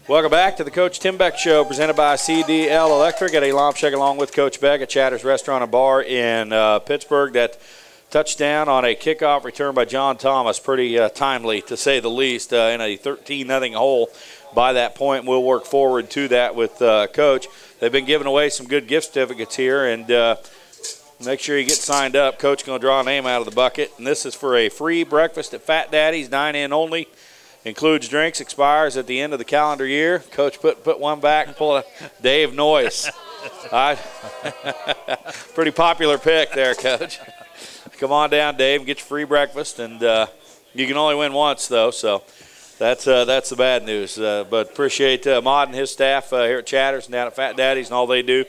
Welcome back to the Coach Tim Beck Show, presented by CDL Electric at Elam Check, along with Coach Beck at Chatter's Restaurant and Bar in Pittsburgh. That touchdown on a kickoff return by John Thomas, pretty timely to say the least, in a 13-0 hole by that point. We'll work forward to that with Coach. They've been giving away some good gift certificates here, and make sure you get signed up. Coach going to draw a name out of the bucket, and this is for a free breakfast at Fat Daddy's, dine-in only. Includes drinks, expires at the end of the calendar year. Coach put one back and pull a Dave Noyes. Pretty popular pick there, Coach. Come on down, Dave, and get your free breakfast. And you can only win once, though, so that's the bad news. But appreciate Maude and his staff here at Chatters and down at Fat Daddy's and all they do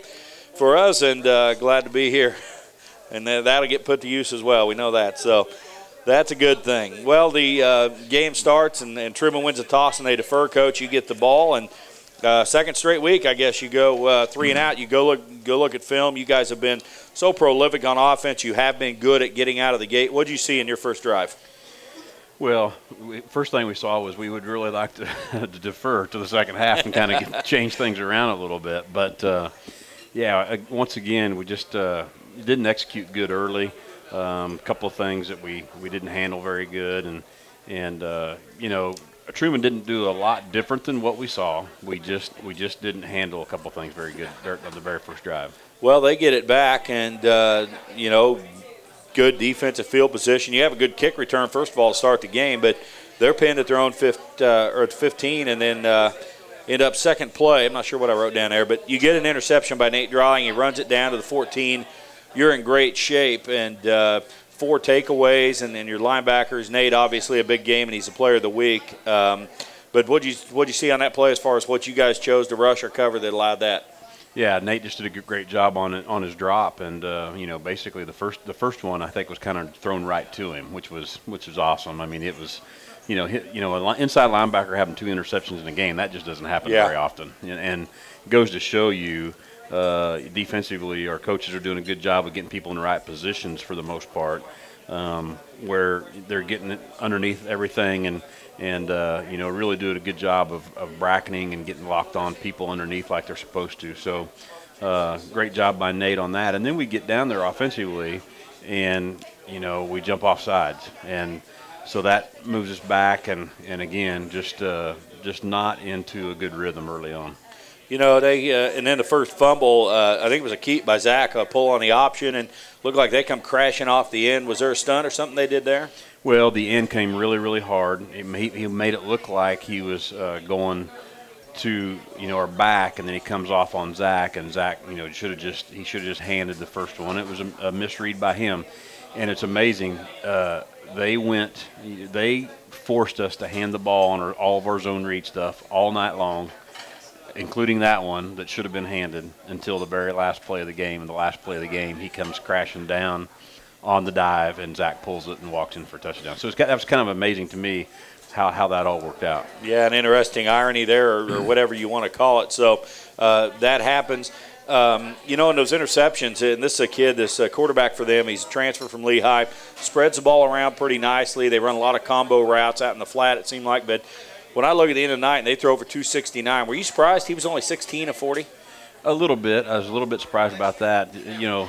for us, and glad to be here. And that'll get put to use as well. We know that. So that's a good thing. Well, the game starts, and Truman wins a toss, and they defer. Coach, you get the ball, and second straight week, I guess you go 3 and out. You go look at film. You guys have been so prolific on offense. You have been good at getting out of the gate. What did you see in your first drive? Well, first thing we saw was we would really like to defer to the second half and kind of change things around a little bit. But, yeah, once again, we just didn't execute good early. A couple of things that we didn't handle very good, and you know, Truman didn't do a lot different than what we saw. We just didn't handle a couple of things very good on the very first drive. Well, they get it back, and you know, good defensive field position. You have a good kick return first of all to start the game, but they're pinned at their own 15, and then end up second play. I'm not sure what I wrote down there, but you get an interception by Nate Drawing. He runs it down to the 14. You're in great shape, and 4 takeaways, and then your linebackers. Nate, obviously a big game, and he's the player of the week. But what'd you see on that play as far as what you guys chose to rush or cover that allowed that? Yeah, Nate just did a great job on his drop, and you know, basically the first one I think was kind of thrown right to him, which was awesome. I mean, it was, you know, an inside linebacker having 2 interceptions in a game, that just doesn't happen very often, and it goes to show you. Defensively, our coaches are doing a good job of getting people in the right positions for the most part, where they're getting it underneath everything and you know, really doing a good job of bracketing and getting locked on people underneath like they're supposed to. So great job by Nate on that. And then we get down there offensively, and you know, we jump off sides, and so that moves us back, and again, just not into a good rhythm early on. You know, they and then the first fumble, I think it was a keep by Zach, a pull on the option, and looked like they come crashing off the end. Was there a stunt or something they did there? Well, the end came really, really hard. He made it look like he was going to, you know, our back, and then he comes off on Zach, and Zach, you know, should have just handed the first one. It was a misread by him, and it's amazing. They forced us to hand the ball on all of our zone read stuff all night long, including that one that should have been handed, until the very last play of the game. And the last play of the game, he comes crashing down on the dive, and Zach pulls it and walks in for a touchdown. So that was kind of amazing to me how that all worked out. Yeah, an interesting irony there, or whatever you want to call it. So that happens. You know, in those interceptions, and this is a kid, this quarterback for them, he's a transfer from Lehigh, spreads the ball around pretty nicely. They run a lot of combo routes out in the flat, it seemed like, but when I look at the end of the night and they throw over 269, were you surprised he was only 16 of 40? A little bit. I was a little bit surprised about that. You know,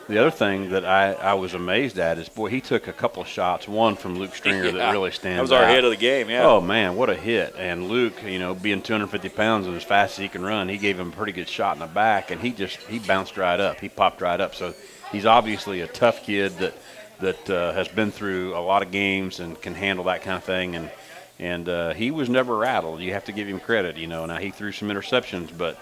the other thing that I was amazed at is, boy, he took a couple of shots, one from Luke Stringer that really stands out. That was our hit of the game, yeah. Oh, man, what a hit. And Luke, you know, being 250 pounds and as fast as he can run, he gave him a pretty good shot in the back, and he bounced right up. He popped right up. So he's obviously a tough kid that has been through a lot of games and can handle that kind of thing, and he was never rattled. You have to give him credit, you know. Now, he threw some interceptions, but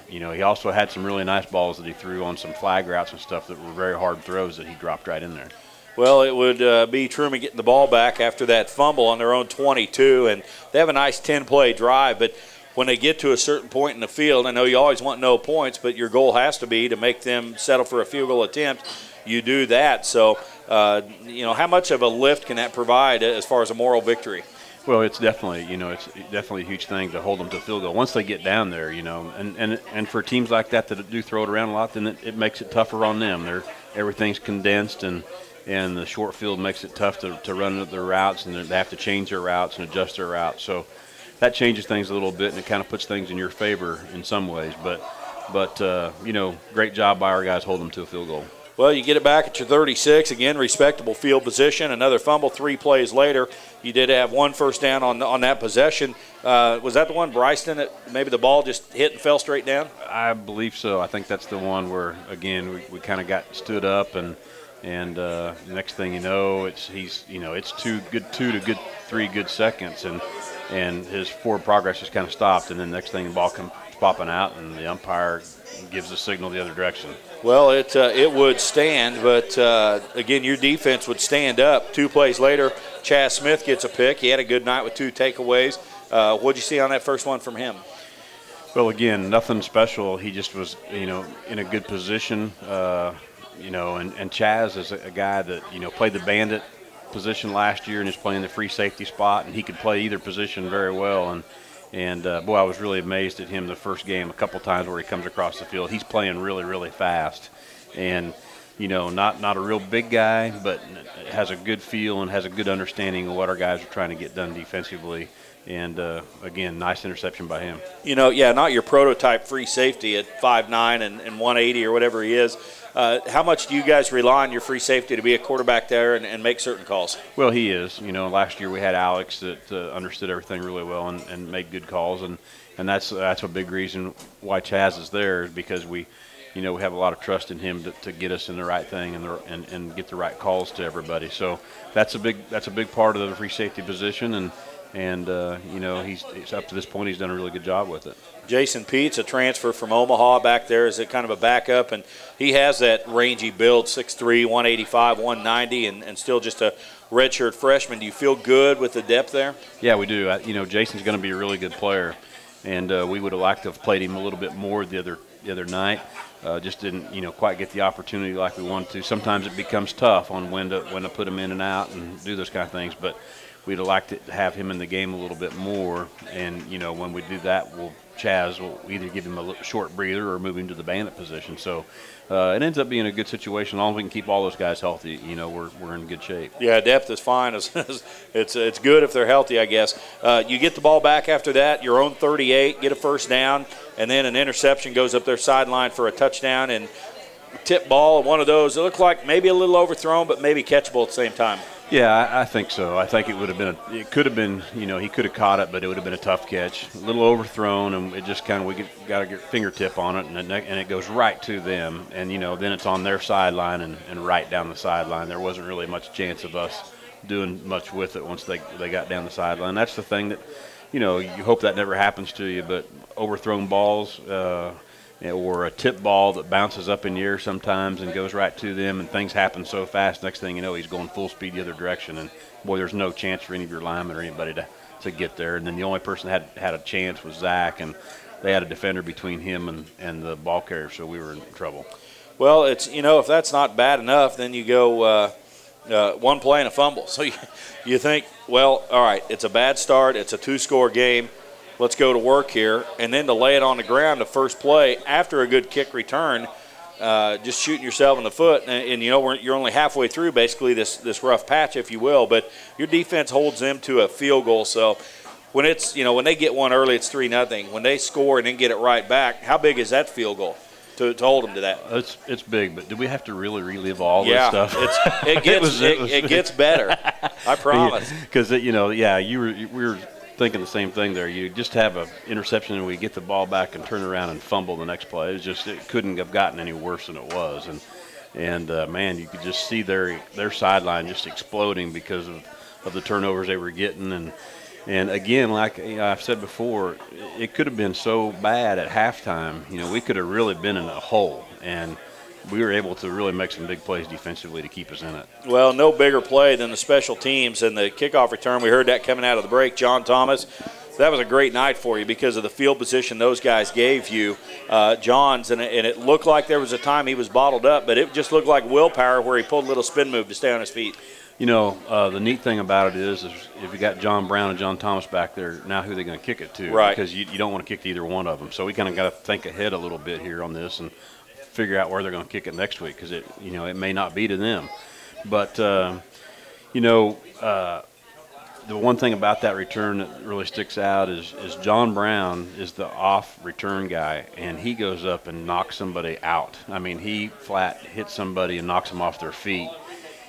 you know, he also had some really nice balls that he threw on some flag routes and stuff that were very hard throws that he dropped right in there. Well, it would be Truman getting the ball back after that fumble on their own 22, and they have a nice 10-play drive, but when they get to a certain point in the field, I know you always want no points, but your goal has to be to make them settle for a field goal attempt. You do that. So, you know, how much of a lift can that provide as far as a moral victory? Well, it's definitely, you know, it's definitely a huge thing to hold them to a field goal once they get down there, you know. And for teams like that do throw it around a lot, then it makes it tougher on them. Everything's condensed, and the short field makes it tough to run their routes, and they have to change their routes and adjust their routes. So that changes things a little bit, and it kind of puts things in your favor in some ways. But you know, great job by our guys holding them to a field goal. Well, you get it back at your 36. Again, respectable field position. Another fumble 3 plays later. You did have 1 first down on that possession. Was that the one, Bryson, that maybe the ball just hit and fell straight down? I believe so. I think that's the one where, again, we kind of got stood up, and next thing you know, it's 2 to 3 good seconds, and his forward progress just kind of stopped, and then next thing the ball comes popping out, and the umpire gives the signal the other direction. Well, it would stand, but again, your defense would stand up. 2 plays later, Chaz Smith gets a pick. He had a good night with 2 takeaways. What'd you see on that first one from him? Well, again, nothing special. He just was, in a good position, and Chaz is a guy that, played the bandit position last year and is playing the free safety spot, and he could play either position very well. And boy, I was really amazed at him the first game a couple times where he comes across the field. He's playing really, really fast. And, not a real big guy, but has a good feel and has a good understanding of what our guys are trying to get done defensively. And, again, nice interception by him. Not your prototype free safety at 5'9" and 180 or whatever he is. How much do you guys rely on your free safety to be a quarterback there and make certain calls? Well, he is. Last year we had Alex that understood everything really well and made good calls, and that's a big reason why Chaz is there, is because we have a lot of trust in him to get us in the right thing and get the right calls to everybody. So that's a big part of the free safety position, and he's up to this point he's done a really good job with it. Jason Pete's a transfer from Omaha back there as a kind of a backup, and he has that rangy build, 6'3", 185, 190, and still just a redshirt freshman. Do you feel good with the depth there? Yeah, we do. Jason's going to be a really good player, and we would have liked to have played him a little bit more the other night. Just didn't quite get the opportunity like we wanted to. Sometimes it becomes tough on when to put him in and out and do those kind of things, but we'd have liked to have him in the game a little bit more. And when we do that, Chaz will either give him a short breather or move him to the bandit position. So it ends up being a good situation. As long as we can keep all those guys healthy, we're in good shape. Yeah, depth is fine. It's good if they're healthy, I guess. You get the ball back after that, your own 38, get a first down, and then an interception goes up their sideline for a touchdown, and tip ball, one of those. It looked like maybe a little overthrown, but maybe catchable at the same time. Yeah, I think so. I think it could have been, he could have caught it, but it would have been a tough catch. A little overthrown, and it just kind of, we got to get fingertip on it, and it goes right to them. And, then it's on their sideline and right down the sideline. There wasn't really much chance of us doing much with it once they got down the sideline. That's the thing that, you hope that never happens to you, but overthrown balls, or a tip ball that bounces up in the air sometimes and goes right to them, and things happen so fast, next thing you know, he's going full speed the other direction, and boy, there's no chance for any of your linemen or anybody to get there. And then the only person that had a chance was Zach, and they had a defender between him and the ball carrier, so we were in trouble. Well, it's if that's not bad enough, then you go one play and a fumble. So you think, well, all right, it's a bad start, it's a 2-score game, let's go to work here, and then to lay it on the ground the first play after a good kick return, just shooting yourself in the foot, and you're only halfway through basically this rough patch, if you will, but your defense holds them to a field goal. So when it's when they get one early, it's 3-0. When they score and then get it right back, how big is that field goal to hold them to that? It's big, but do we have to really relive all this stuff? It gets better. I promise. Because we were thinking the same thing there. You just have an interception and we get the ball back and turn around and fumble the next play. It couldn't have gotten any worse than it was. And man, you could just see their sideline just exploding because of the turnovers they were getting. And again, like I've said before, it could have been so bad at halftime. We could have really been in a hole, and we were able to really make some big plays defensively to keep us in it. Well, no bigger play than the special teams and the kickoff return. We heard that coming out of the break. John Thomas, that was a great night for you because of the field position those guys gave you, John's, and it looked like there was a time he was bottled up, but it just looked like willpower where he pulled a little spin move to stay on his feet. The neat thing about it is if you got John Brown and John Thomas back there, now who are they going to kick it to? Right. Because you don't want to kick to either one of them. So we kind of got to think ahead a little bit here on this and figure out where they're going to kick it next week, because it may not be to them. But the the one thing about that return that really sticks out is John Brown is the off return guy, and he goes up and knocks somebody out. I mean, he flat hits somebody and knocks them off their feet,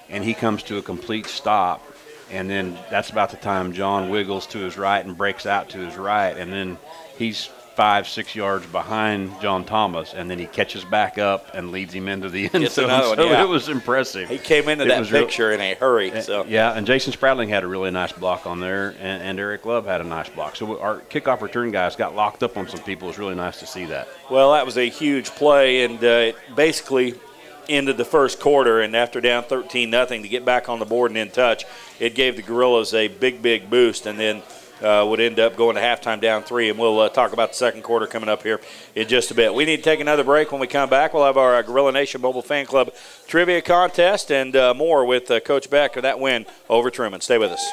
and he comes to a complete stop, and then that's about the time John wiggles to his right and breaks out to his right, and then he's 5-6 yards behind John Thomas, and then he catches back up and leads him into the end zone. So it was impressive. He came into that picture in a hurry. So yeah, and Jason Spradling had a really nice block on there, and Eric Love had a nice block. So our kickoff return guys got locked up on some people. It was really nice to see that. Well, that was a huge play, and it basically ended the first quarter, and after down 13-0 to get back on the board and in touch, it gave the Gorillas a big boost, and then would end up going to halftime down 3, and we'll talk about the second quarter coming up here in just a bit. We need to take another break. When we come back, we'll have our Gorilla Nation Mobile Fan Club trivia contest and more with Coach Beck of that win over Truman. Stay with us.